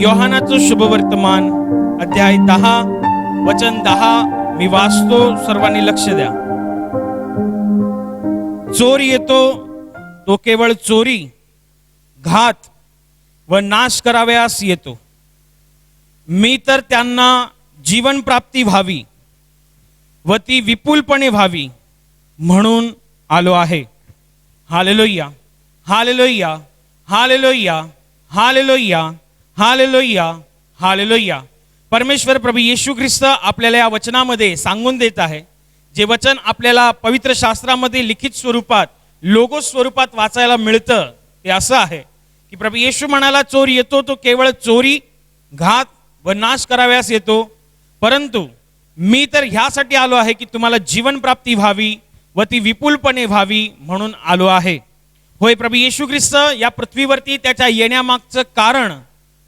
योहानाचं शुभवर्तमान अध्याय 10 वचन 10 मी वाचतो, सर्वांनी लक्ष द्या. चोर येतो तो केवळ चोरी, घात व नाश करावयास येतो. मी तर त्यांना जीवन प्राप्ती व्हावी व ती विपुलपणे व्हावी म्हणून आलो आहे. Hallelujah, hallelujah, hallelujah, hallelujah, hallelujah, hallelujah. परमेश्वर प्रभू येशू ख्रिस्त आपल्याला या वचनामध्ये सांगून देत आहे. जे वचन आपल्याला पवित्र शास्त्रामध्ये लिखित स्वरूपात लोगोस स्वरूपात वाचायला मिळतं ते असं आहे की प्रभू येशू म्हणाला, चोर येतो तो केवळ चोरी, घात व नाश कराव्यास येतो, परंतु मी तर ह्यासाठी आलो आहे की तुम्हाला जीवन प्राप्ती व्हावी व ती विपुलपणे व्हावी म्हणून आलो आहे. होय, प्रभू येशू ख्रिस्त या पृथ्वीवरती त्याच्या येण्यामागचं कारण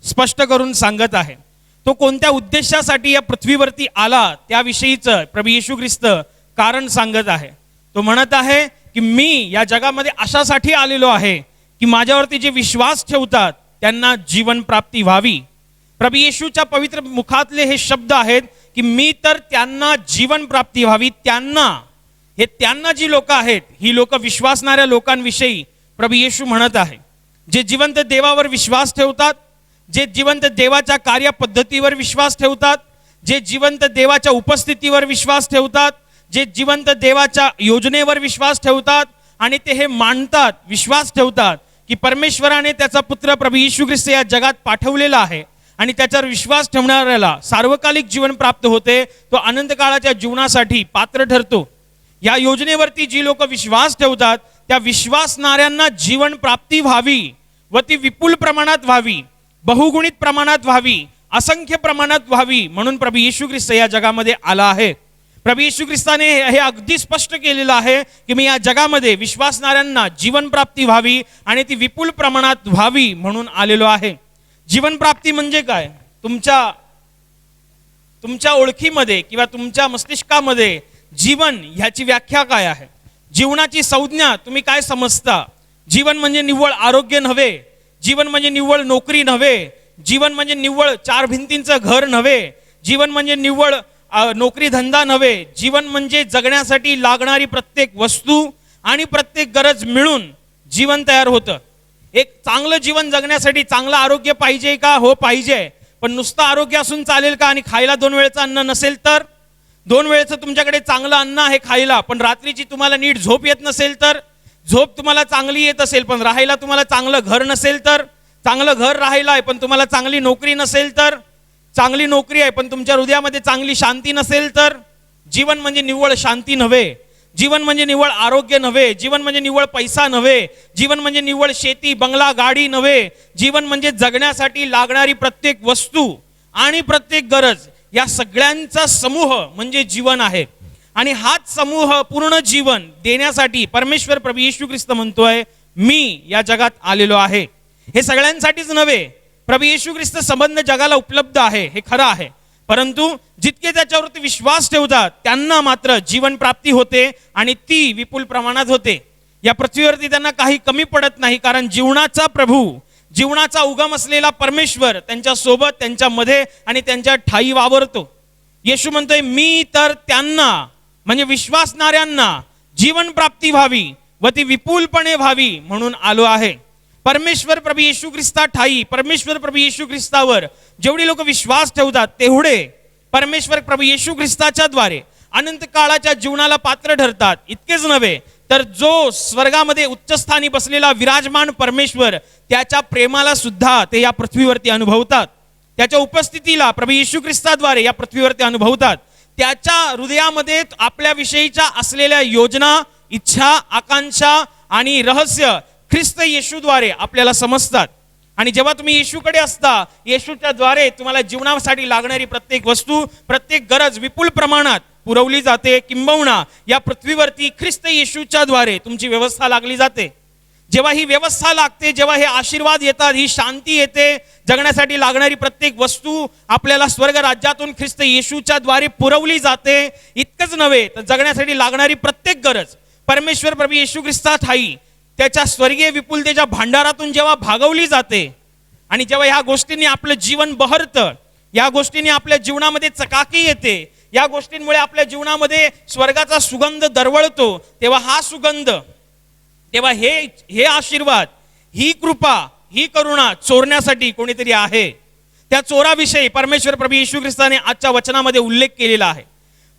स्पष्ट करून सांगत आहे. तो कोणत्या उद्देशासाठी या पृथ्वीवरती आला त्याविषयीचं प्रभू येशू ख्रिस्त कारण सांगत आहे. तो म्हणत आहे की मी या जगामध्ये अशासाठी आलेलो आहे की माझ्यावरती जे विश्वास ठेवतात त्यांना जीवन प्राप्ती व्हावी. प्रभू येशूच्या पवित्र मुखातले हे शब्द आहेत की मी तर त्यांना जीवन प्राप्ती व्हावी. त्यांना जी लोक आहेत ही लोक विश्वासणाऱ्या लोकांविषयी प्रभू येशू म्हणत आहे. जे जिवंत देवावर विश्वास ठेवतात, जे जिवंत देवाच्या कार्यपद्धतीवर विश्वास ठेवतात, जे जिवंत देवाच्या उपस्थितीवर विश्वास ठेवतात, जे जिवंत देवाच्या योजनेवर विश्वास ठेवतात आणि ते हे मानतात, विश्वास ठेवतात की परमेश्वराने त्याचा पुत्र प्रभू येशू ख्रिस्त या जगात पाठवलेला आहे आणि त्याच्यावर विश्वास ठेवणाऱ्याला सार्वकालिक जीवन प्राप्त होते, तो अनंत काळाच्या जीवनासाठी पात्र ठरतो. या योजनेवरती जी लोक विश्वास ठेवतात त्या विश्वासणाऱ्यांना जीवन प्राप्ती व्हावी व ती विपुल प्रमाणात व्हावी, बहुगुणित प्रमाणात व्हावी, असंख्य प्रमाणात व्हावी म्हणून प्रभू येशू ख्रिस्त या जगामध्ये आला आहे. प्रभू येशू ख्रिस्ताने हे अगदी स्पष्ट केलेलं आहे की मी या जगामध्ये विश्वासणाऱ्यांना जीवन प्राप्ती व्हावी आणि ती विपुल प्रमाणात व्हावी म्हणून आलेलो आहे. जीवन प्राप्ती म्हणजे काय? तुमच्या ओळखीमध्ये किंवा तुमच्या मस्तिष्कामध्ये जीवन ह्याची व्याख्या काय आहे? जीवनाची संज्ञा तुम्ही काय समजता? जीवन म्हणजे निव्वळ आरोग्य नव्हे, जीवन म्हणजे निव्वळ नोकरी नव्हे, जीवन म्हणजे निव्वळ चार भिंतींचं घर नव्हे, जीवन म्हणजे निव्वळ नोकरी धंदा नव्हे. जीवन म्हणजे जगण्यासाठी लागणारी प्रत्येक वस्तू आणि प्रत्येक गरज मिळून जीवन तयार होतं. एक चांगलं जीवन जगण्यासाठी चांगलं आरोग्य पाहिजे का? हो, पाहिजे. पण नुसतं आरोग्य असून चालेल का? आणि खायला 2 वेळचं अन्न नसेल तर? 2 वेळचं तुमच्याकडे चांगलं अन्न आहे खायला, पण रात्रीची तुम्हाला नीट झोप येत नसेल तर? झोप तुम्हाला चांगली येत असेल पण राहायला तुम्हाला चांगलं घर नसेल तर? चांगलं घर राहायला आहे पण तुम्हाला चांगली नोकरी नसेल तर? चांगली नोकरी आहे पण तुमच्या हृदयामध्ये चांगली शांती नसेल तर? जीवन म्हणजे निव्वळ शांती नव्हे, जीवन म्हणजे निव्वळ आरोग्य नव्हे, जीवन म्हणजे निव्वळ पैसा नव्हे, जीवन म्हणजे निव्वळ शेती बंगला गाडी नव्हे. जीवन म्हणजे जगण्यासाठी लागणारी प्रत्येक वस्तू आणि प्रत्येक गरज या सगळ्यांचा समूह म्हणजे जीवन आहे. आणि हाच समूह पूर्ण जीवन देण्यासाठी परमेश्वर प्रभू येशू ख्रिस्त म्हणतोय मी या जगात आलेलो आहे. हे सगळ्यांसाठीच नव्हे, प्रभू येशू ख्रिस्त संबंध जगाला उपलब्ध आहे हे खरं आहे, परंतु जितके त्याच्यावरती विश्वास ठेवतात त्यांना मात्र जीवन प्राप्ती होते आणि ती विपुल प्रमाणात होते. या पृथ्वीवरती त्यांना काही कमी पडत नाही, कारण जीवनाचा प्रभू, जीवनाचा उगम असलेला परमेश्वर त्यांच्या सोबत, त्यांच्या मध्ये आणि त्यांच्या ठाई वावरतो. येशू म्हणतोय मी तर त्यांना म्हणजे विश्वासणाऱ्यांना जीवन प्राप्ती व्हावी व ती विपुलपणे व्हावी म्हणून आलो आहे. परमेश्वर प्रभू येशू ख्रिस्ता ठाई, परमेश्वर प्रभू येशू ख्रिस्तावर जेवढी लोक विश्वास ठेवतात तेवढे परमेश्वर प्रभू येशू ख्रिस्ताच्या द्वारे अनंत काळाच्या जीवनाला पात्र ठरतात. इतकेच नव्हे तर जो स्वर्गामध्ये उच्चस्थानी बसलेला विराजमान परमेश्वर त्याच्या प्रेमाला सुद्धा ते या पृथ्वीवरती अनुभवतात. त्याच्या उपस्थितीला प्रभू येशू ख्रिस्ताद्वारे या पृथ्वीवरती अनुभवतात. त्याच्या हृदयामध्ये आपल्या विषयीच्या असलेल्या योजना, इच्छा, आकांक्षा आणि रहस्य ख्रिस्त येशूद्वारे आपल्याला समजतात. आणि जेव्हा तुम्ही येशूकडे असता, येशूच्या द्वारे तुम्हाला जीवनासाठी लागणारी प्रत्येक वस्तू, प्रत्येक गरज विपुल प्रमाणात पुरवली जाते. किंबहुना या पृथ्वीवरती ख्रिस्त येशूच्या द्वारे तुमची व्यवस्था लागली जाते. जेव्हा ही व्यवस्था लागते, जेव्हा हे आशीर्वाद येतात, ही शांती येते, जगण्यासाठी लागणारी प्रत्येक वस्तू आपल्याला स्वर्ग राज्यातून ख्रिस्त येशूच्या द्वारे पुरवली जाते. इतकंच नव्हे तर जगण्यासाठी लागणारी प्रत्येक गरज परमेश्वर प्रभू येशू ख्रिस्ता ठाई त्याच्या स्वर्गीय विपुलतेच्या भांडारातून जेव्हा भागवली जाते आणि जेव्हा ह्या गोष्टींनी आपलं जीवन बहरतं, या गोष्टींनी आपल्या जीवनामध्ये चकाकी येते, या गोष्टींमुळे आपल्या जीवनामध्ये स्वर्गाचा सुगंध दरवळतो, तेव्हा हा सुगंध, तेव्हा हे आशीर्वाद, ही कृपा, ही करुणा चोरण्यासाठी कोणीतरी आहे. त्या चोराविषयी परमेश्वर प्रभू येशू ख्रिस्ताने आजच्या वचनामध्ये उल्लेख केलेला आहे.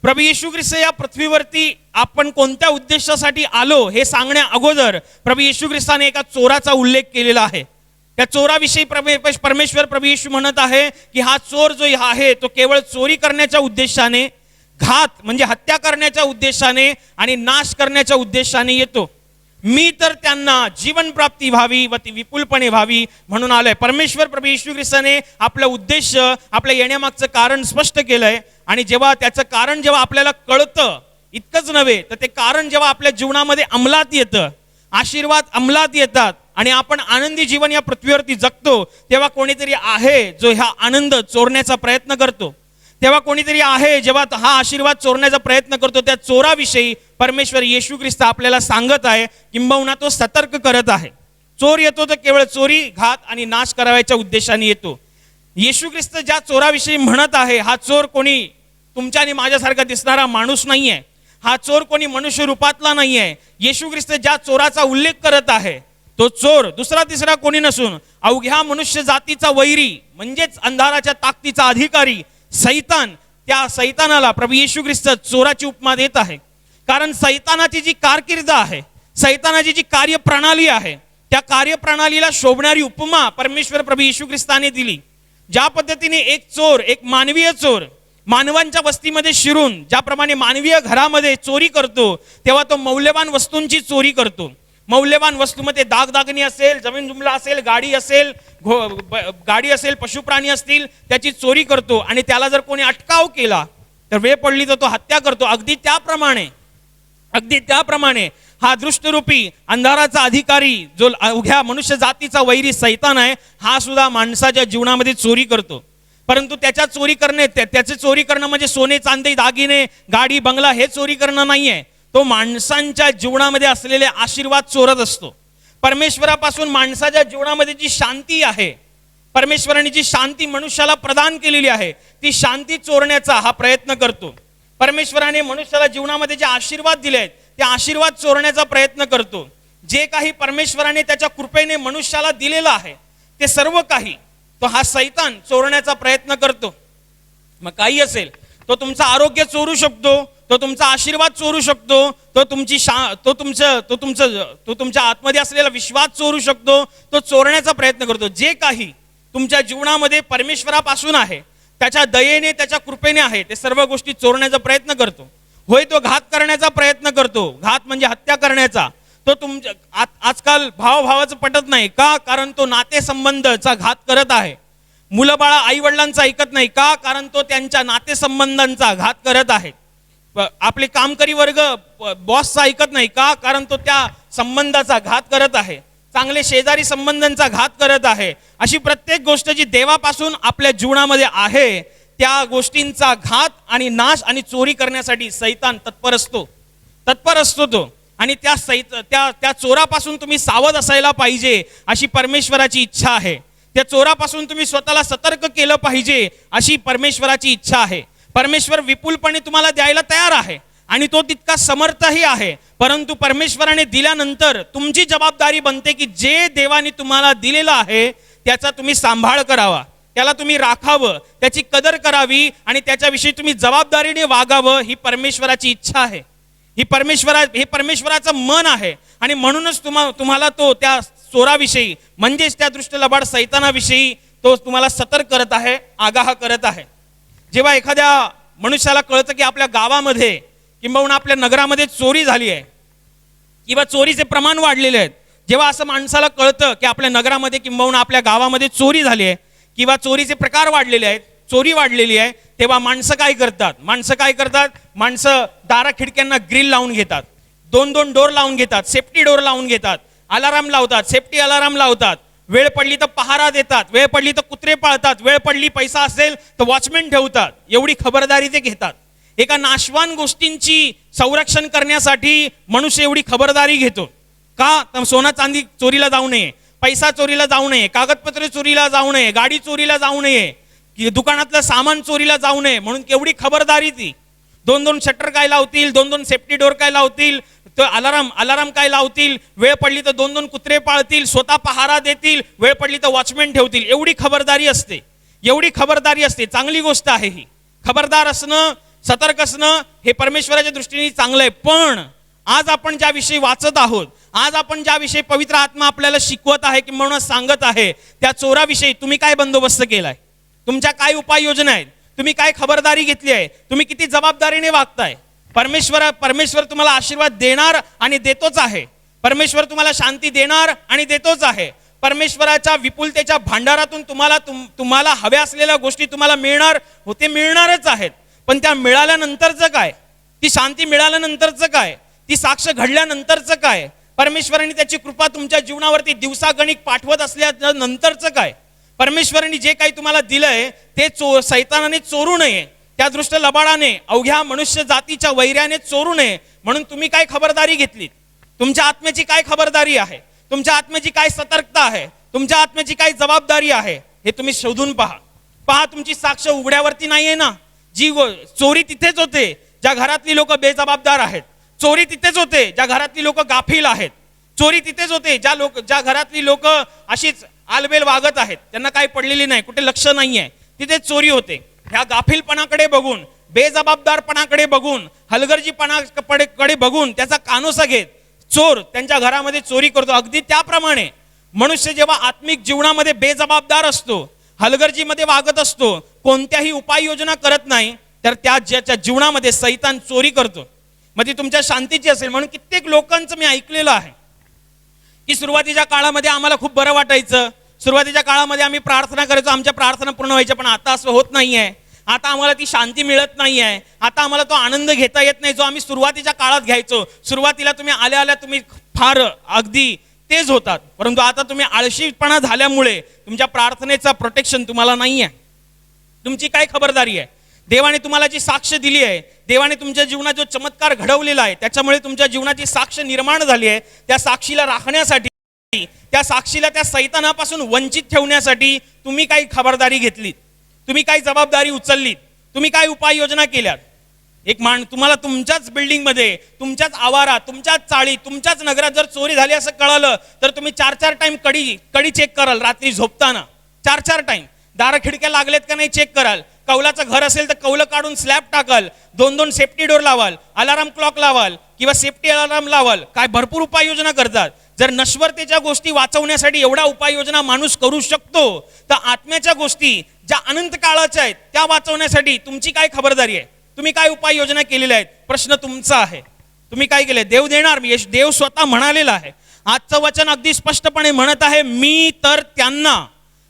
प्रभू येशू ख्रिस्त या पृथ्वीवरती आपण कोणत्या उद्देशासाठी आलो हे सांगण्या अगोदर प्रभू येशू ख्रिस्ताने एका चोराचा उल्लेख केलेला आहे. त्या चोराविषयी परमेश्वर प्रभू येशू म्हणत आहे की हा चोर जो आहे तो केवळ चोरी करण्याच्या उद्देशाने, घात म्हणजे हत्या करण्याच्या उद्देशाने आणि नाश करण्याच्या उद्देशाने येतो. मी तर त्यांना जीवन प्राप्ती व्हावी व ती विपुलपणे व्हावी म्हणून आलोय. परमेश्वर प्रभू येशू ख्रिस्ताने आपला उद्देश, आपल्या येण्यामागचं कारण स्पष्ट केलंय. आणि जेव्हा त्याचं कारण जेव्हा आपल्याला कळतं, इतकंच नव्हे तर ते कारण जेव्हा आपल्या जीवनामध्ये अंमलात येतं, आशीर्वाद अंमलात येतात आणि आपण आनंदी जीवन या पृथ्वीवरती जगतो, तेव्हा कोणीतरी आहे जो हा आनंद चोरण्याचा प्रयत्न करतो. तेव्हा कोणीतरी आहे जेव्हा हा आशीर्वाद चोरण्याचा प्रयत्न करतो. त्या चोराविषयी परमेश्वर येशू ख्रिस्त आपल्याला सांगत आहे, किंबहुना तो सतर्क करत आहे. चोर येतो तर केवळ चोरी, घात आणि नाश करावयाच्या उद्देशाने येतो. येशू ख्रिस्त ज्या चोराविषयी म्हणत आहे, हा चोर कोणी तुमच्या आणि माझ्यासारखा दिसणारा माणूस नाहीये, हा चोर कोणी मनुष्य रूपातला नाहीये. येशू ख्रिस्त ज्या चोराचा उल्लेख करत आहे तो चोर दुसरा तिसरा कोणी नसून अवघ्या मनुष्य जातीचा वैरी, म्हणजेच अंधाराच्या ताकदीचा अधिकारी सैतान. त्या सैतानाला प्रभू येशू ख्रिस्त चोराची उपमा देत आहे. कारण सैतानाची जी कारकीर्द आहे, सैतानाची जी कार्यप्रणाली आहे, त्या कार्यप्रणालीला शोभणारी उपमा परमेश्वर प्रभू येशू ख्रिस्ताने दिली. ज्या पद्धतीने एक चोर, एक मानवीय चोर मानवांच्या वस्तीमध्ये शिरून ज्याप्रमाणे मानवीय घरामध्ये चोरी करतो, तेव्हा तो मौल्यवान वस्तूंची चोरी करतो. मौल्यवान वस्तूमध्ये दागदागिनी असेल, जमीन जुमला असेल, गाडी असेल, पशुप्राणी असतील, त्याची चोरी करतो. आणि त्याला जर कोणी अटकाव केला तर वेळ पडली तर तो हत्या करतो. अगदी त्याप्रमाणे हा दृष्टरूपी अंधाराचा अधिकारी जो अवघ्या मनुष्य जातीचा वैरी सैतान आहे, हा सुद्धा माणसाच्या जीवनामध्ये चोरी करतो. परंतु त्याची चोरी करणं म्हणजे सोने चांदी दागिने गाडी बंगला हे चोरी करणं नाहीये. तो माणसांच्या जीवनामध्ये असलेले आशीर्वाद चोरत असतो. परमेश्वरापासून माणसाच्या जीवनामध्ये जी शांती आहे, परमेश्वराने जी शांती मनुष्याला प्रदान केलेली आहे, ती शांती चोरण्याचा हा प्रयत्न करतो. परमेश्वराने मनुष्याला जीवनामध्ये जे आशीर्वाद दिले आहेत ते आशीर्वाद चोरण्याचा प्रयत्न करतो. जे काही परमेश्वराने त्याच्या कृपेने मनुष्याला दिलेलं आहे ते सर्व काही तो हा सैतान चोरण्याचा प्रयत्न करतो. मग काही असेल, तो तुमचं आरोग्य चोरू शकतो, तो तुमचा आशीर्वाद चोरू शकतो, तो तुमच्या आतमध्ये असलेला विश्वास चोरू शकतो, तो चोरण्याचा प्रयत्न करतो. जे काही तुमच्या जीवनामध्ये परमेश्वरापासून आहे, त्याच्या दयेने त्याच्या कृपेने आहे, ते सर्व गोष्टी चोरण्याचा प्रयत्न करतो. होय तो घात करण्याचा प्रयत्न करतो, घात म्हणजे हत्या करण्याचा. तो तुमच्या आजकाल भावाचं पटत नाही का? कारण तो नातेसंबंधचा घात करत आहे. मुलं बाळा आई वडिलांचा ऐकत नाही का? कारण तो त्यांच्या नातेसंबंधांचा घात करत आहे. आपले कामकरी वर्ग बॉसचा ऐकत नाही का? कारण तो त्या संबंधाचा घात करत आहे. चांगले शेजारी संबंधांचा घात करत आहे. अशी प्रत्येक गोष्ट जी देवापासून आपल्या जीवनामध्ये आहे, त्या गोष्टींचा घात आणि नाश आणि चोरी करण्यासाठी सैतान तत्पर असतो तो. आणि त्या चोरापासून तुम्ही सावध असायला पाहिजे अशी परमेश्वराची इच्छा आहे. त्या चोरापासून तुम्ही स्वतःला सतर्क केलं पाहिजे अशी परमेश्वराची इच्छा आहे. परमेश्वर विपुलपणे तुम्हाला द्यायला तयार आहे आणि तो तितका समर्थही आहे. परंतु परमेश्वराने दिल्यानंतर तुमची जबाबदारी बनते की जे देवाने तुम्हाला दिलेलं आहे त्याचा तुम्ही सांभाळ करावा, त्याला तुम्ही राखावं, त्याची कदर करावी आणि त्याच्याविषयी तुम्ही जबाबदारीने वागावं. ही परमेश्वराची इच्छा आहे, हे परमेश्वराचं मन आहे. आणि म्हणूनच तुम्हाला तो त्या चोराविषयी म्हणजेच त्या दृष्ट लबाड सैतानाविषयी तो तुम्हाला सतर्क करत आहे, आगाह करत आहे. जेव्हा एखाद्या मनुष्याला कळतं की आपल्या गावामध्ये किंबहुना आपल्या नगरामध्ये चोरी झाली आहे किंवा चोरीचे प्रमाण वाढलेले आहेत, जेव्हा असं माणसाला कळतं की आपल्या नगरामध्ये किंबहुना आपल्या गावामध्ये चोरी झाली आहे किंवा चोरीचे प्रकार वाढलेले आहेत, चोरी वाढलेली आहे, तेव्हा माणसं काय करतात? माणसं दारा खिडक्यांना ग्रिल लावून घेतात, 2-2 डोर लावून घेतात, सेफ्टी डोर लावून घेतात, अलाराम लावतात, सेफ्टी अलाराम लावतात. वेळ पडली तर पहारा देतात, वेळ पडली तर कुत्रे पाळतात, वेळ पडली पैसा असेल तर वॉचमॅन ठेवतात. एवढी खबरदारी ते घेतात. एका नाशवान गोष्टींची संरक्षण करण्यासाठी मनुष्य एवढी खबरदारी घेतो का? तर सोना चांदी चोरीला जाऊ नये, पैसा चोरीला जाऊ नये, कागदपत्रे चोरीला जाऊ नये, गाडी चोरीला जाऊ नये, की दुकानातलं सामान चोरीला जाऊ नये, म्हणून केवढी खबरदारी ती. 2-2 शटर काय लावतील, 2-2 सेफ्टी डोर काय लावतील, तर अलाराम काय लावतील, वेळ पडली तर 2-2 कुत्रे पाळतील, स्वतः पहारा देतील, वेळ पडली तर वॉचमॅन ठेवतील. एवढी खबरदारी असते, एवढी खबरदारी असते. चांगली गोष्ट आहे ही. खबरदार असणं, सतर्क असणं हे परमेश्वराच्या दृष्टीने चांगलं आहे. पण आज आपण ज्या विषयी वाचत आहोत, आज आपण ज्या विषयी पवित्र आत्मा आपल्याला शिकवत आहे किंवा सांगत आहे, त्या चोराविषयी तुम्ही काय बंदोबस्त केलाय? तुमच्या काय उपाययोजना आहेत? तुम्ही काय खबरदारी घेतली आहे? तुम्ही किती जबाबदारीने वागताय? परमेश्वर तुम्हाला आशीर्वाद देणार आणि देतोच आहे. परमेश्वर तुम्हाला शांती देणार आणि देतोच आहे. परमेश्वराच्या विपुलतेच्या भांडारातून तुम्हाला हव्या असलेल्या गोष्टी तुम्हाला मिळणार होते, मिळणारच आहेत. पण त्या मिळाल्यानंतरचं काय? ती शांती मिळाल्यानंतरचं काय? ती साक्ष घडल्यानंतरचं काय? परमेश्वराने त्याची कृपा तुमच्या जीवनावरती दिवसागणिक पाठवत असल्यानंतरचं काय? परमेश्वराने जे काही तुम्हाला दिलंय ते सैतानाने चोरू नये, त्या दृष्ट लबाडाने, अवघ्या मनुष्य जातीच्या वैर्याने चोरू नये, म्हणून तुम्ही काय खबरदारी घेतली? तुमच्या आत्म्याची काय खबरदारी आहे? तुमच्या आत्म्याची काय सतर्कता आहे? तुमच्या आत्म्याची काय जबाबदारी आहे? हे तुम्ही शोधून पहा. तुमची साक्ष उघड्यावरती नाहीये ना. चोरी तिथेच होते ज्या घरातली लोक बेजबाबदार आहेत. चोरी तिथेच होते ज्या घरातली लोक गाफील आहेत. चोरी तिथेच होते ज्या घरातली लोक अशीच आलबेल वागत आहेत, त्यांना काही पडलेली नाही, कुठे लक्ष नाहीये, तिथे चोरी होते. ह्या गाफीलपणाकडे बघून, बेजबाबदारपणाकडे बघून, हलगर्जीपणाकडे बघून त्याचा कानोसा घेत चोर त्यांच्या घरामध्ये चोरी करतो. अगदी त्याप्रमाणे मनुष्य जेव्हा आत्मिक जीवनामध्ये बेजबाबदार असतो, हलगर्जीमध्ये वागत असतो, कोणत्याही उपाययोजना करत नाही, तर ज्याच्या जीवनामध्ये सैतान चोरी करतो. मग ती तुमच्या शांतीची असेल. म्हणून कित्येक लोकांचं मी ऐकलेलं आहे की सुरुवातीच्या काळामध्ये आम्हाला खूप बरं वाटायचं, सुरुवातीच्या काळामध्ये आम्ही प्रार्थना करायचो, आमच्या प्रार्थना पूर्ण व्हायच्या. पण आता असं होत नाहीये. आता आम्हाला ती शांती मिळत नाहीये. आता आम्हाला तो आनंद घेता येत नाही जो आम्ही सुरुवातीच्या काळात घ्यायचो. सुरुवातीला तुम्ही आल्या तुम्ही फार अगदी तेज होतात, परंतु आता तुम्ही आळशीपणा झाल्यामुळे तुमच्या प्रार्थनेचा प्रोटेक्शन तुम्हाला नाहीये. तुमची काय खबरदारी आहे? देवाने तुम्हाला जी साक्ष दिली आहे, देवाने तुमच्या जीवनात जो चमत्कार घडवलेला आहे, त्याच्यामुळे तुमच्या जीवनाची साक्ष निर्माण झाली आहे. त्या साक्षीला राखण्यासाठी, त्या साक्षीला त्या सैतानापासून वंचित ठेवण्यासाठी तुम्ही काही खबरदारी घेतलीत? तुम्ही काय जबाबदारी उचललीत? तुम्ही काय उपाययोजना केल्यात? तुम्हाला तुमच्याच बिल्डिंगमध्ये, तुमच्याच आवारात, तुमच्याच चाळीत, तुमच्याच नगरात जर चोरी झाली असं कळालं तर तुम्ही 4-4 टाइम कडी चेक कराल. रात्री झोपताना 4-4 टाइम दार खिडक्या लागलेत का नाही चेक कराल. कौलाचं घर असेल तर कौलं काढून स्लॅब टाकाल. 2-2 सेफ्टी डोर लावाल, अलाराम क्लॉक लावाल किंवा सेफ्टी अलाराम लावाल. काय भरपूर उपाययोजना करतात. जर नश्वरतेच्या गोष्टी वाचवण्यासाठी एवढा उपाययोजना माणूस करू शकतो, तर आत्म्याच्या गोष्टी ज्या अनंत काळाच्या आहेत त्या वाचवण्यासाठी तुमची काय खबरदारी आहे? तुम्ही काय उपाययोजना केलेल्या आहेत? प्रश्न तुमचा आहे. तुम्ही काय केलंय? देव देणार. देव स्वतः म्हणालेला आहे. आजचं वचन अगदी स्पष्टपणे म्हणत आहे, मी तर त्यांना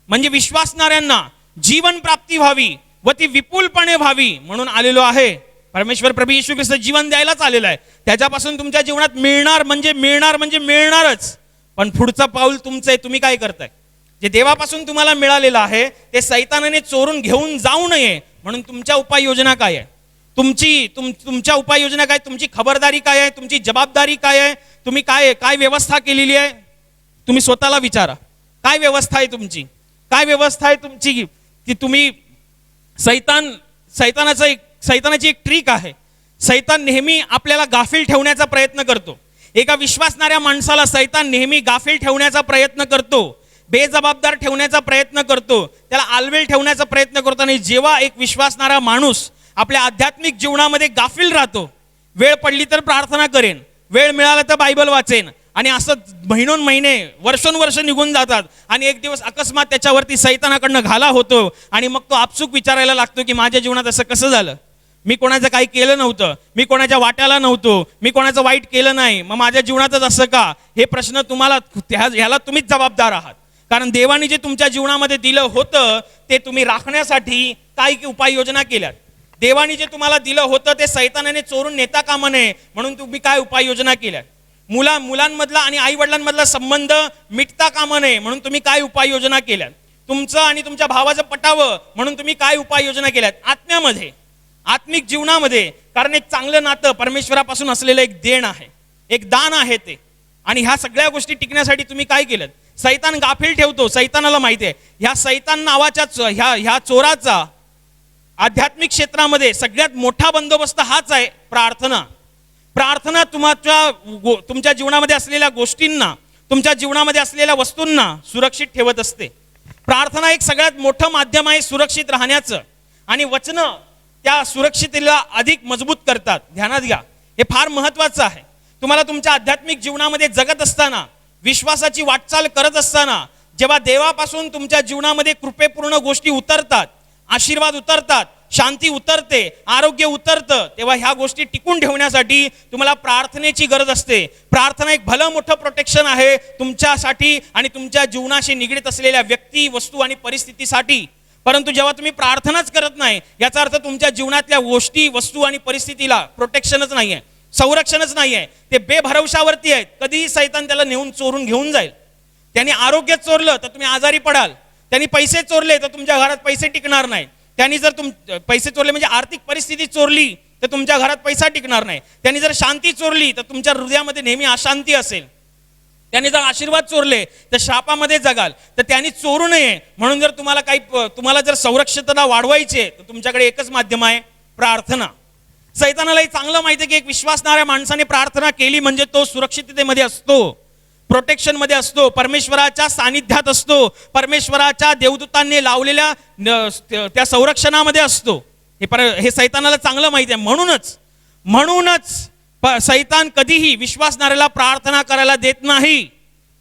म्हणजे विश्वासणाऱ्यांना जीवन प्राप्ती व्हावी व ती विपुलपणे व्हावी म्हणून आलेलो आहे. परमेश्वर प्रभू येशू ख्रिस्त जीवन द्यायलाच आलेला आहे. त्याच्यापासून तुमच्या जीवनात मिळणार म्हणजे मिळणारच. पण पुढचं पाऊल तुमचं आहे. तुम्ही काय करताय? जे देवापासून तुम्हाला मिळालेलं आहे ते सैतानाने चोरून घेऊन जाऊ नये म्हणून तुमच्या उपाययोजना काय आहे? तुमच्या उपाययोजना काय? तुमची खबरदारी काय आहे? तुमची जबाबदारी काय आहे? तुम्ही काय व्यवस्था केलेली आहे? तुम्ही स्वतःला विचारा. काय व्यवस्था आहे तुमची? काय व्यवस्था आहे तुमची की तुम्ही सैतानाची एक ट्रिक आहे. सैतान नेहमी आपल्याला गाफील ठेवण्याचा प्रयत्न करतो. एका विश्वासणाऱ्या माणसाला सैतान नेहमी गाफील ठेवण्याचा प्रयत्न करतो, बेजबाबदार ठेवण्याचा प्रयत्न करतो, त्याला आलवेल ठेवण्याचा प्रयत्न करतो. आणि जेव्हा एक विश्वासणारा माणूस आपल्या आध्यात्मिक जीवनामध्ये गाफील राहतो, वेळ पडली तर प्रार्थना करेन, वेळ मिळाला तर बायबल वाचेन, आणि असं महिने वर्षोनवर्ष निघून जातात, आणि एक दिवस अकस्मात त्याच्यावरती सैतानाकडनं घाला होतो, आणि मग तो आपसुक विचारायला लागतो की माझ्या जीवनात असं कसं झालं? मी कोणाचं काही केलं नव्हतं, मी कोणाच्या वाट्याला नव्हतो, मी कोणाचं वाईट केलं नाही, मग माझ्या जीवनातच असं का? हे प्रश्न तुम्हाला, ह्याला तुम्हीच जबाबदार आहात. कारण देवाने जे तुमच्या जीवनामध्ये दिलं होतं ते तुम्ही राखण्यासाठी काय उपाययोजना केल्यात? देवाने जे तुम्हाला दिलं होतं ते सैतानाने चोरून नेता कामा नये म्हणून तुम्ही काय उपाययोजना केल्यात? मुलांमधला आणि आई वडिलांमधला संबंध मिटता कामा नये म्हणून तुम्ही काय उपाययोजना केल्यात? तुमचं आणि तुमच्या भावाचं पटावं म्हणून तुम्ही काय उपाययोजना केल्यात? आत्म्यामध्ये, आत्मिक जीवनामध्ये. कारण एक चांगलं नातं परमेश्वरापासून असलेलं एक देण आहे, एक दान आहे ते. आणि ह्या सगळ्या गोष्टी टिकण्यासाठी तुम्ही काय केलं? सैतान गाफील ठेवतो. सैतानाला माहिती आहे ह्या सैतान नावाच्या ह्या चोराचा आध्यात्मिक क्षेत्रामध्ये सगळ्यात मोठा बंदोबस्त हाच आहे, प्रार्थना. प्रार्थना तुमच्या जीवनामध्ये असलेल्या गोष्टींना, तुमच्या जीवनामध्ये असलेल्या वस्तूंना सुरक्षित ठेवत असते. प्रार्थना एक सगळ्यात मोठं माध्यम आहे सुरक्षित राहण्याचं, आणि वचनं त्या सुरक्षितेला अधिक मजबूत करतात. ध्यानात घ्या, हे फार महत्वाचं आहे. तुम्हाला तुमच्या आध्यात्मिक जीवनामध्ये जगत असताना, विश्वासाची वाटचाल करत असताना, जेव्हा देवापासून तुमच्या जीवनामध्ये कृपेपूर्ण गोष्टी उतरतात, आशीर्वाद उतरतात, शांती उतरते, आरोग्य उतरतं, तेव्हा ह्या गोष्टी टिकून ठेवण्यासाठी तुम्हाला प्रार्थनेची गरज असते. प्रार्थना एक भलं मोठं प्रोटेक्शन आहे तुमच्यासाठी आणि तुमच्या जीवनाशी निगडीत असलेल्या व्यक्ती, वस्तू आणि परिस्थितीसाठी. परंतु जेव्हा तुम्ही प्रार्थनाच करत नाही, याचा अर्थ तुमच्या जीवनातल्या गोष्टी, वस्तू आणि परिस्थितीला प्रोटेक्शनच नाही आहे, संरक्षणच नाही आहे. ते बेभरवशावरती आहेत. कधीही सैतान त्याला नेऊन चोरून घेऊन जाईल. त्यांनी आरोग्य चोरलं तर तुम्ही आजारी पडाल. त्यांनी पैसे चोरले तर तुमच्या घरात पैसे टिकणार नाही. त्यांनी जर पैसे चोरले म्हणजे आर्थिक परिस्थिती चोरली तर तुमच्या घरात पैसा टिकणार नाही. त्यांनी जर शांती चोरली तर तुमच्या हृदयामध्ये नेहमी अशांती असेल. त्यांनी जर आशीर्वाद चोरले तर शापामध्ये जगाल. तर त्यांनी चोरू नये म्हणून जर तुम्हाला जर संरक्षितता वाढवायची तर तुमच्याकडे एकच माध्यम आहे, प्रार्थना. सैतानालाही चांगलं माहिती आहे की एक विश्वासणाऱ्या माणसाने प्रार्थना केली म्हणजे तो सुरक्षिततेमध्ये असतो, प्रोटेक्शन मध्ये असतो, परमेश्वराच्या सानिध्यात असतो, परमेश्वराच्या देवदूतांनी लावलेल्या त्या संरक्षणामध्ये असतो. हे सैतानाला चांगलं माहिती आहे. म्हणूनच सैतान कधीही विश्वासणाऱ्याला प्रार्थना करायला देत नाही.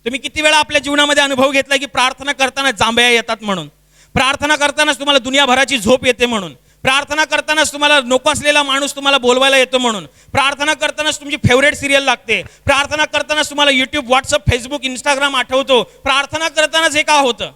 तुम्ही किती वेळा आपल्या जीवनामध्ये अनुभव घेतला की प्रार्थना करताना जांभया येतात म्हणून, प्रार्थना करतानाच तुम्हाला दुनियाभराची झोप येते म्हणून, प्रार्थना करतानाच तुम्हाला नको असलेला माणूस तुम्हाला बोलवायला येतो म्हणून, प्रार्थना करतानाच तुमची फेवरेट सिरियल लागते, प्रार्थना करतानाच तुम्हाला युट्यूब, व्हॉट्सअप, फेसबुक, इंस्टाग्राम आठवतो. प्रार्थना करतानाच हे का होतं?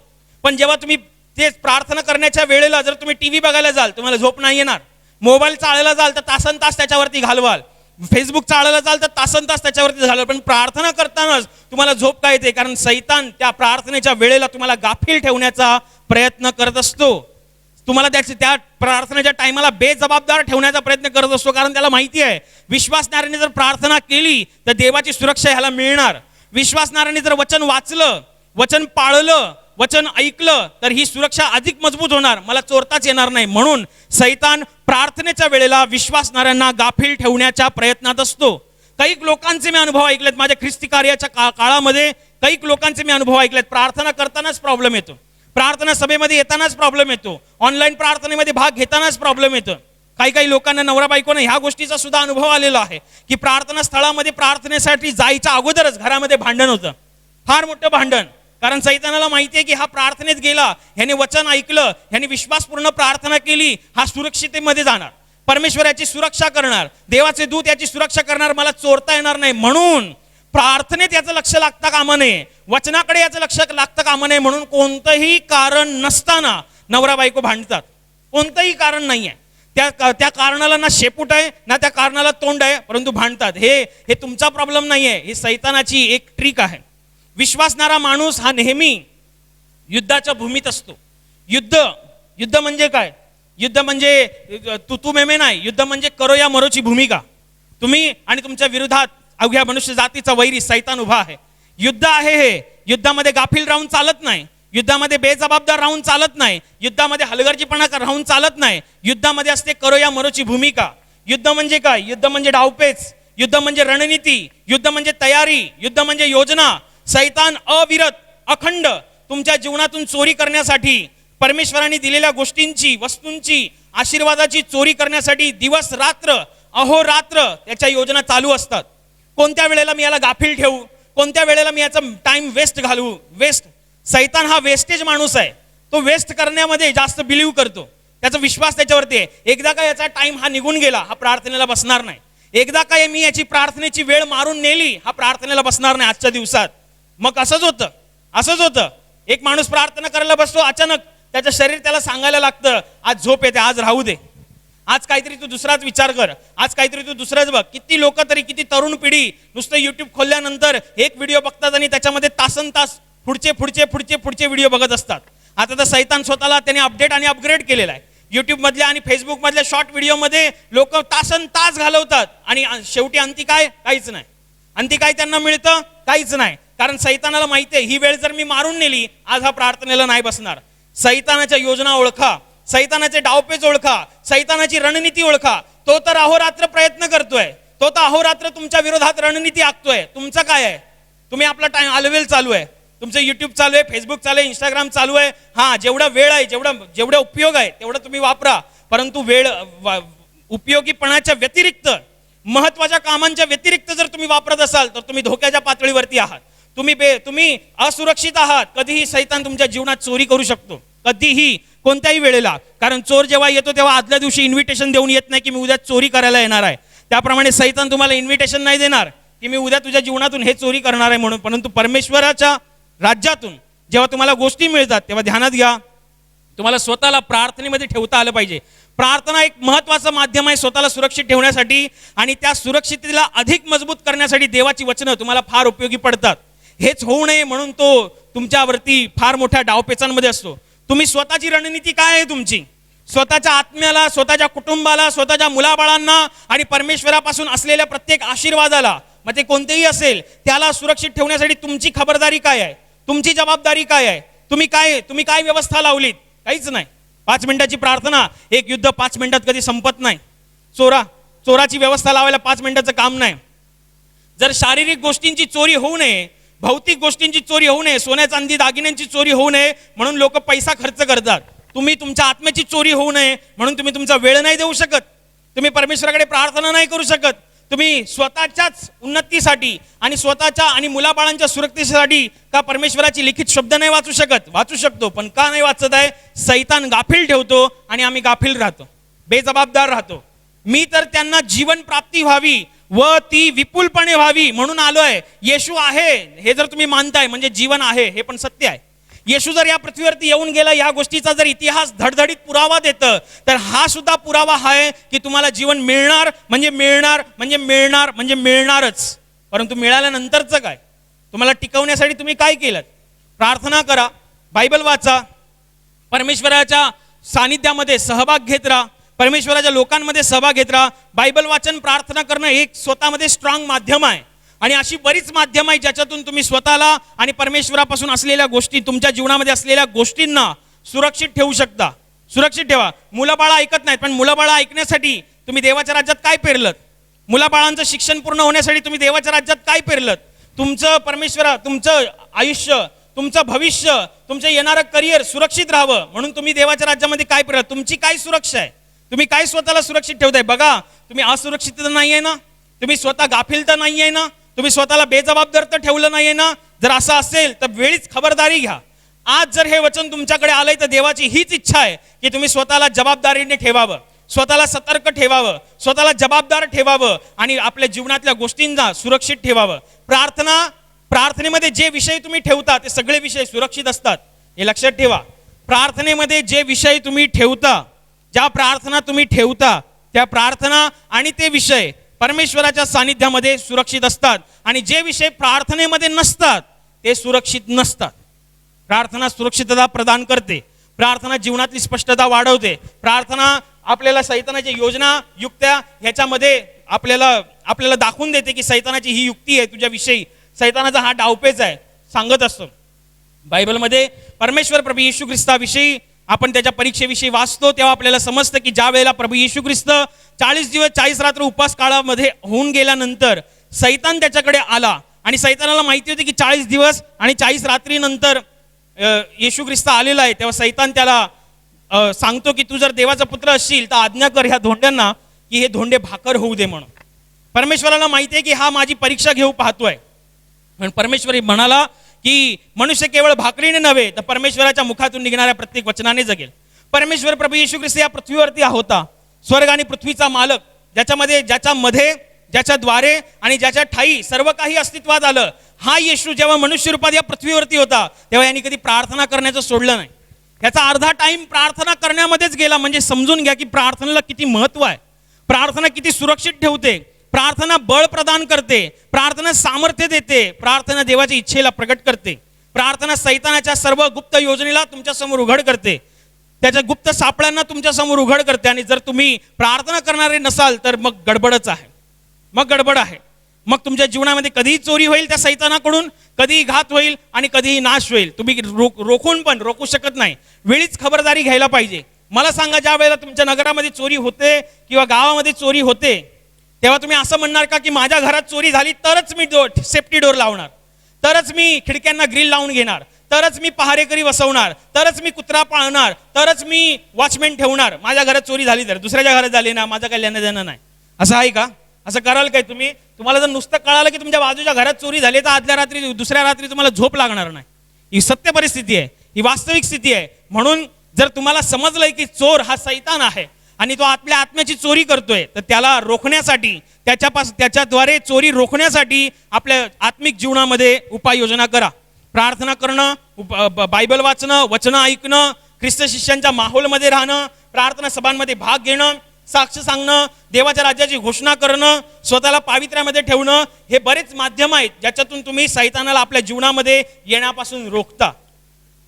पण जेव्हा तुम्ही तेच प्रार्थना करण्याच्या वेळेला जर तुम्ही टीव्ही बघायला जाल तुम्हाला झोप नाही येणार. मोबाईल चाळायला जाल तर तासन तास त्याच्यावरती घालवाल. फेसबुक चाळायला जाल तर तासन तास त्याच्यावरती घालवाल. पण प्रार्थना करतानाच तुम्हाला झोप का येते? कारण सैतान त्या प्रार्थनेच्या वेळेला तुम्हाला गाफील ठेवण्याचा प्रयत्न करत असतो. तुम्हाला त्या प्रार्थनेच्या टायमाला बेजबाबदार ठेवण्याचा प्रयत्न करत असतो. कारण त्याला माहिती आहे विश्वासणाऱ्याने जर प्रार्थना केली तर देवाची सुरक्षा ह्याला मिळणार. विश्वासणाऱ्याने जर वचन वाचलं, वचन पाळलं, वचन ऐकलं तर ही सुरक्षा अधिक मजबूत होणार, मला चोरताच येणार नाही. म्हणून सैतान प्रार्थनेच्या वेळेला विश्वासणाऱ्यांना गाफील ठेवण्याच्या प्रयत्नात असतो. काही लोकांचे मी अनुभव ऐकलेत माझ्या ख्रिस्ती कार्याच्या काळामध्ये. काही लोकांचे मी अनुभव ऐकलेत प्रार्थना करतानाच प्रॉब्लेम येतो, प्रार्थना सभेमध्ये येतानाच प्रॉब्लेम येतो, ऑनलाईन प्रार्थनेमध्ये भाग घेतानाच प्रॉब्लेम येतो. काही लोकांना नवरा बायकोने ह्या गोष्टीचा सुद्धा अनुभव आलेला आहे की प्रार्थना स्थळामध्ये प्रार्थनेसाठी जायच्या अगोदरच घरामध्ये भांडण होतं, फार मोठं भांडण. कारण सैतानाला माहिती आहे की हा प्रार्थनेत गेला, ह्याने वचन ऐकलं, ह्याने विश्वासपूर्ण प्रार्थना केली, हा सुरक्षितेमध्ये जाणार, परमेश्वराची सुरक्षा करणार, देवाचे दूत याची सुरक्षा करणार, मला चोरता येणार नाही. म्हणून प्रार्थनेत याचं लक्ष लागता कामा नये, वचनाकडे याचं लक्ष लागतं कामा नये. म्हणून कोणतंही कारण नसताना नवरा बायको भांडतात. कोणतंही कारण नाही आहे, त्या कारणाला ना शेपूट आहे ना त्या कारणाला तोंड आहे, परंतु भांडतात. हे तुमचा प्रॉब्लेम नाही आहे, ही सैतानाची एक ट्रिक आहे. विश्वासणारा माणूस हा नेहमी युद्धाच्या भूमीत असतो. युद्ध म्हणजे काय? युद्ध म्हणजे तू मेमे नाही. युद्ध म्हणजे करो या मरोची भूमिका. तुम्ही आणि तुमच्या विरोधात अवघ्या मनुष्य जातीचा वैरी सैतान उभा आहे. युद्ध आहे हे. युद्धामध्ये गाफील राहून चालत नाही, युद्धामध्ये बेजबाबदार राहून चालत नाही, युद्धामध्ये हलगर्जीपणा राहून चालत नाही. युद्धामध्ये असते करो या मरोची भूमिका. युद्ध म्हणजे काय? युद्ध म्हणजे डावपेच, युद्ध म्हणजे रणनीती, युद्ध म्हणजे तयारी, युद्ध म्हणजे योजना. सैतान अविरत अखंड तुमच्या जीवनातून चोरी करण्यासाठी, परमेश्वराने दिलेल्या गोष्टींची, वस्तूंची, आशीर्वादाची चोरी करण्यासाठी दिवस रात्र, अहोरात्र त्याच्या योजना चालू असतात. कोणत्या वेळेला मी याला गाफील ठेवू, कोणत्या वेळेला मी याचा टाइम वेस्ट घालवू. सैतान हा वेस्टेज माणूस आहे. तो वेस्ट करण्यामध्ये जास्त बिलीव्ह करतो, त्याचा विश्वास त्याच्यावरती आहे. एकदा का याचा टाइम हा निघून गेला, हा प्रार्थनेला बसणार नाही. एकदा काय मी याची प्रार्थनेची वेळ मारून नेली, हा प्रार्थनेला बसणार नाही आजच्या दिवसात. मग असंच होतं. एक माणूस प्रार्थना करायला बसतो, अचानक त्याचं शरीर त्याला सांगायला लागतं आज झोप येते, आज राहू दे, आज काहीतरी तू दुसराच विचार कर, आज काहीतरी तू दुसरंच बघ. किती लोक तरी, किती तरुण पिढी नुसतं युट्यूब खोलल्यानंतर एक व्हिडिओ बघतात आणि त्याच्यामध्ये तासन तास पुढचे व्हिडिओ बघत असतात. आता तर सैतान स्वतःला त्याने अपडेट आणि अपग्रेड केलेला आहे. युट्यूब मधल्या आणि फेसबुक मधल्या शॉर्ट व्हिडिओमध्ये लोक तासन तास घालवतात आणि शेवटी अंती काय? काहीच नाही. अंती काय त्यांना मिळतं? काहीच नाही. कारण सैतानाला माहिती आहे ही वेळ जर मी मारून नेली, आज हा प्रार्थनेला नाही बसणार. सैतानाच्या योजना ओळखा, सैतानाचे डावपेच ओळखा, सैतानाची रणनीती ओळखा. तो तर अहोरात्र प्रयत्न करतोय, तो तर अहोरात्र तुमच्या विरोधात रणनीती आखतोय. तुमचं काय आहे? तुम्ही आपला टाइम आलवेल चालू आहे, तुमचं युट्यूब चालू आहे, फेसबुक चालू आहे, इंस्टाग्राम चालू आहे. हा, जेवढा वेळ आहे, जेवढा उपयोग आहे तेवढं तुम्ही वापरा. परंतु वेळ उपयोगीपणाच्या व्यतिरिक्त, महत्वाच्या कामांच्या व्यतिरिक्त जर तुम्ही वापरत असाल तर तुम्ही धोक्याच्या पातळीवरती आहात. तुम्ही असुरक्षित आहात. कधीही सैतान तुमच्या जीवनात चोरी करू शकतो, कधीही, कोणत्याही वेळेला. कारण चोर जेव्हा येतो तेव्हा आदल्या दिवशी इन्व्हिटेशन देऊन येत नाही की मी उद्या चोरी करायला येणार आहे. त्याप्रमाणे सैतान तुम्हाला इन्व्हिटेशन नाही देणार की मी उद्या तुझ्या जीवनातून हे चोरी करणार आहे म्हणून. परंतु परमेश्वराच्या राज्यातून जेव्हा तुम्हाला गोष्टी मिळतात तेव्हा ध्यानात घ्या, तुम्हाला स्वतःला प्रार्थनेमध्ये ठेवता आलं पाहिजे. प्रार्थना एक महत्वाचं माध्यम आहे स्वतःला सुरक्षित ठेवण्यासाठी, आणि त्या सुरक्षिततेला अधिक मजबूत करण्यासाठी देवाची वचनं तुम्हाला फार उपयोगी पडतात. हेच होऊ नये म्हणून तो तुमच्यावरती फार मोठ्या डावपेचांमध्ये असतो. तुम्ही स्वतःची रणनीती काय आहे तुमची? स्वतःच्या आत्म्याला, स्वतःच्या कुटुंबाला, स्वतःच्या मुलाबाळांना आणि परमेश्वरापासून असलेल्या प्रत्येक आशीर्वादाला, मग ते कोणतेही असेल, त्याला सुरक्षित ठेवण्यासाठी तुमची खबरदारी काय आहे? तुमची जबाबदारी काय आहे? तुम्ही काय व्यवस्था लावलीत? काहीच नाही. 5 मिनिटाची प्रार्थना, एक युद्ध 5 मिनिटात कधी संपत नाही. चोराची व्यवस्था लावायला 5 मिनिटाचं काम नाही. जर शारीरिक गोष्टींची चोरी होऊ नये, भौतिक गोष्टींची चोरी होऊ नये, सोन्या चांदी दागिन्यांची चोरी होऊ नये म्हणून लोक पैसा खर्च करतात. तुम्ही तुमच्या आत्म्याची चोरी होऊ नये म्हणून तुम्ही तुमचा वेळ नाही देऊ शकत, तुम्ही परमेश्वराकडे प्रार्थना नाही करू शकत. तुम्ही स्वतःच्याच उन्नतीसाठी आणि स्वतःच्या आणि मुलाबाळांच्या सुरक्षेसाठी का परमेश्वराची लिखित शब्द नाही वाचू शकत? वाचू शकतो, पण का नाही वाचत आहे? सैतान गाफील ठेवतो आणि आम्ही गाफील राहतो, बेजबाबदार राहतो. मी तर त्यांना जीवन प्राप्ती व्हावी व ती विपुलपणे व्हावी म्हणून आलोय. येशू आहे हे जर तुम्ही मानताय म्हणजे जीवन आहे, हे पण सत्य आहे. येशू जर या पृथ्वीवरती येऊन गेला, या गोष्टीचा जर इतिहास धडधडीत पुरावा देतं, तर हा सुद्धा पुरावा आहे की तुम्हाला जीवन मिळणार म्हणजे मिळणार म्हणजे मिळणार म्हणजे मिळणारच. परंतु मिळाल्यानंतरचं काय? तुम्हाला टिकवण्यासाठी तुम्ही काय केलं? प्रार्थना करा, बायबल वाचा, परमेश्वराच्या सानिध्यामध्ये सहभाग घेत राहा, परमेश्वराच्या लोकांमध्ये सहभाग घेत राहा. बायबल वाचन, प्रार्थना करणं एक स्वतःमध्ये स्ट्रॉंग माध्यम आहे. आणि अशी बरीच माध्यम आहे ज्याच्यातून तुम्ही स्वतःला आणि परमेश्वरापासून असलेल्या गोष्टी, तुमच्या जीवनामध्ये असलेल्या गोष्टींना सुरक्षित ठेवू शकता. सुरक्षित ठेवा. मुलाबाळा ऐकत नाहीत, पण मुलाबाळा ऐकण्यासाठी तुम्ही देवाच्या राज्यात काय पेरलत? मुलाबाळांचं शिक्षण पूर्ण होण्यासाठी तुम्ही देवाच्या राज्यात काय पेरलत? तुमचं आयुष्य, तुमचं भविष्य, तुमचं येणारं करिअर सुरक्षित राहावं म्हणून तुम्ही देवाच्या राज्यामध्ये काय पेरलत? तुमची काय सुरक्षा आहे? तुम्ही काय स्वतःला सुरक्षित ठेवताय? बघा, तुम्ही असुरक्षित तर नाही आहे ना, तुम्ही स्वतः गाफील तर नाही आहे ना, तुम्ही स्वतःला बेजबाबदार तर ठेवलं नाहीये ना. जर असं असेल तर वेळीच खबरदारी घ्या. आज जर हे वचन तुमच्याकडे आलंय तर देवाची हीच इच्छा आहे की तुम्ही स्वतःला जबाबदारीने ठेवावं, स्वतःला सतर्क ठेवावं, स्वतःला जबाबदार ठेवावं आणि आपल्या जीवनातल्या गोष्टींना सुरक्षित ठेवावं. प्रार्थनेमध्ये जे विषय तुम्ही ठेवता ते सगळे विषय सुरक्षित असतात, हे लक्षात ठेवा. प्रार्थनेमध्ये जे विषय तुम्ही ठेवता, ज्या प्रार्थना तुम्ही ठेवता, त्या प्रार्थना आणि ते विषय परमेश्वराच्या सानिध्यामध्ये सुरक्षित असतात. आणि जे विषय प्रार्थनेमध्ये नसतात ते सुरक्षित नसतात. प्रार्थना सुरक्षितता प्रदान करते, प्रार्थना जीवनातली स्पष्टता वाढवते, प्रार्थना आपल्याला सैतानाच्या योजना युक्त्या ह्याच्यामध्ये आपल्याला दाखवून देते की सैतानाची ही युक्ती आहे तुझ्याविषयी, सैतानाचा हा डावपेच आहे, सांगत असतो. बायबलमध्ये परमेश्वर प्रभू येशू ख्रिस्ताविषयी आपण त्याच्या परीक्षेविषयी वाचतो तेव्हा आपल्याला समजतं की ज्या वेळेला प्रभू येशू ख्रिस्त 40 दिवस 40 रात्र उपवास काळामध्ये होऊन गेल्यानंतर सैतान त्याच्याकडे आला आणि सैतानाला माहिती होती की 40 दिवस आणि 40 रात्री नंतर येशू ख्रिस्त आलेला आहे. तेव्हा सैतान त्याला सांगतो की तू जर देवाचा पुत्र असशील तर आज्ञा कर ह्या धोंड्यांना की हे धोंडे भाकर होऊ दे म्हणून. परमेश्वराला माहिती आहे की हा माझी परीक्षा घेऊ पाहतोय. पण परमेश्वर म्हणाला की मनुष्य केवळ भाकरीने नव्हे तर परमेश्वराच्या मुखातून निघणाऱ्या प्रत्येक वचनाने जगेल. परमेश्वर प्रभू येशू ख्रिस्त या पृथ्वीवरती होता, स्वर्ग आणि पृथ्वीचा मालक, ज्याच्याद्वारे आणि ज्याच्या ठाई सर्व काही अस्तित्वात आलं. हा येशू जेव्हा मनुष्य रूपात या पृथ्वीवरती होता तेव्हा यांनी कधी प्रार्थना करण्याचं सोडलं नाही. याचा अर्धा टाइम प्रार्थना करण्यामध्येच गेला. म्हणजे समजून घ्या की प्रार्थनेला किती महत्व आहे, प्रार्थना किती सुरक्षित ठेवते, प्रार्थना बळ प्रदान करते, प्रार्थना सामर्थ्य देते, प्रार्थना देवाच्या इच्छेला प्रगट करते, प्रार्थना सैतानाच्या सर्व गुप्त योजनेला तुमच्या समोर उघड करते, त्याच्या गुप्त सापळ्यांना तुमच्या समोर उघड करते. आणि जर तुम्ही प्रार्थना करणारे नसाल तर मग गडबडच आहे, मग गडबड आहे. मग तुमच्या जीवनामध्ये कधीही चोरी होईल त्या सैतानाकडून, कधीही घात होईल आणि कधीही नाश होईल. तुम्ही रोखून पण रोखू शकत नाही. वेळीच खबरदारी घ्यायला पाहिजे. मला सांगा, ज्या वेळेला तुमच्या नगरामध्ये चोरी होते किंवा गावामध्ये चोरी होते, तेव्हा तुम्ही असं म्हणणार का की माझ्या घरात चोरी झाली तरच मी सेफ्टी डोर लावणार, तरच मी खिडक्यांना ग्रिल लावून घेणार, तरच मी पहारेकरी बसवणार, तरच मी कुत्रा पाळणार, तरच मी वॉचमॅन ठेवणार. माझ्या घरात चोरी झाली तर दुसऱ्याच्या घरात झाली ना, माझं काही लेणं देणं नाही. असं आहे का? असं कराल काय तुम्ही? तुम्हाला जर नुसतं कळालं की तुमच्या बाजूच्या घरात चोरी झाली तर आदल्या रात्री दुसऱ्या रात्री तुम्हाला झोप लागणार नाही. ही सत्य परिस्थिती आहे, ही वास्तविक स्थिती आहे. म्हणून जर तुम्हाला समजलंय की चोर हा सैतान आहे आणि तो आपल्या आत्म्याची चोरी करतोय, तर त्याला रोखण्यासाठी, त्याच्याद्वारे चोरी रोखण्यासाठी आपल्या आत्मिक जीवनामध्ये उपाययोजना करा. प्रार्थना करणं, बायबल वाचणं, वचनं ऐकणं, ख्रिस्त शिष्यांच्या माहोलमध्ये राहणं, प्रार्थना सभांमध्ये भाग घेणं, साक्ष सांगणं, देवाच्या राज्याची घोषणा करणं, स्वतःला पावित्र्यामध्ये ठेवणं, हे बरेच माध्यम आहेत ज्याच्यातून तुम्ही सैतानाला आपल्या जीवनामध्ये येण्यापासून रोखता.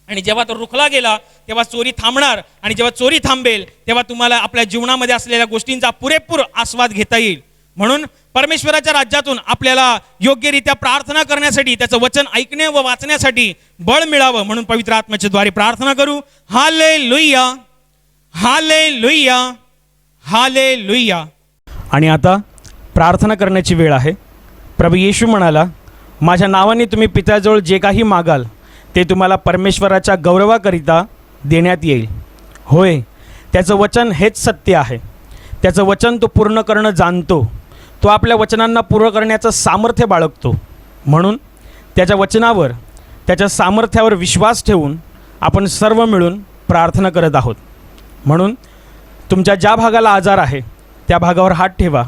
आणि जेव्हा तो रोखला गेला तेव्हा चोरी थांबणार, आणि जेव्हा चोरी थांबेल तेव्हा तुम्हाला आपल्या जीवनामध्ये असलेल्या गोष्टींचा पुरेपूर आस्वाद घेता येईल. म्हणून परमेश्वराच्या राज्यातून आपल्याला योग्यरित्या प्रार्थना करण्यासाठी, त्याचं वचन ऐकणे व वाचण्यासाठी बळ मिळावं म्हणून पवित्र आत्म्याच्या द्वारे प्रार्थना करू. Hallelujah, hallelujah, hallelujah. आणि आता प्रार्थना करण्याची वेळ आहे. प्रभू येशू म्हणाला, माझ्या नावाने तुम्ही पित्याजवळ जे काही मागाल ते तुम्हाला परमेश्वराच्या गौरवाकरिता देण्यात येईल. होय, त्याचं वचन हेच सत्य आहे. त्याचं वचन तो पूर्ण करणं जाणतो. तो आपल्या वचनांना पूर्ण करण्याचं सामर्थ्य बाळगतो. म्हणून त्याच्या वचनावर, त्याच्या सामर्थ्यावर विश्वास ठेवून आपण सर्व मिळून प्रार्थना करत आहोत. म्हणून तुमच्या ज्या भागाला आजार आहे त्या भागावर हात ठेवा.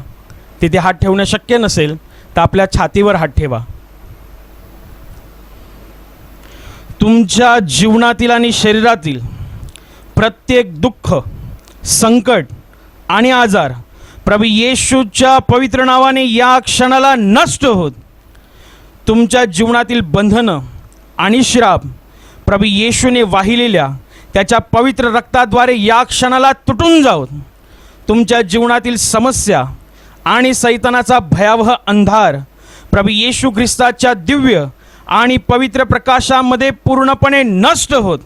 तिथे हात ठेवणं शक्य नसेल तर आपल्या छातीवर हात ठेवा. तुमच्या जीवनातील आणि शरीरातील प्रत्येक दुःख, संकट आणि आजार प्रभू येशूच्या पवित्र नावाने या क्षणाला नष्ट होत. तुमच्या जीवनातील बंधनं आणि श्राप प्रभू येशूने वाहिलेल्या त्याच्या पवित्र रक्ताद्वारे या क्षणाला तुटून जावत. तुमच्या जीवनातील समस्या आणि सैतानाचा भयावह अंधार प्रभू येशू ख्रिस्ताच्या दिव्य आणि पवित्र प्रकाशामध्ये पूर्णपणे नष्ट होत.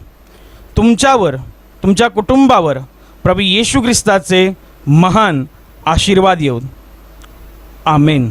तुमच्यावर, तुमच्या कुटुंबावर प्रभू येशू ख्रिस्ताचे महान आशीर्वाद येऊत. आमेन.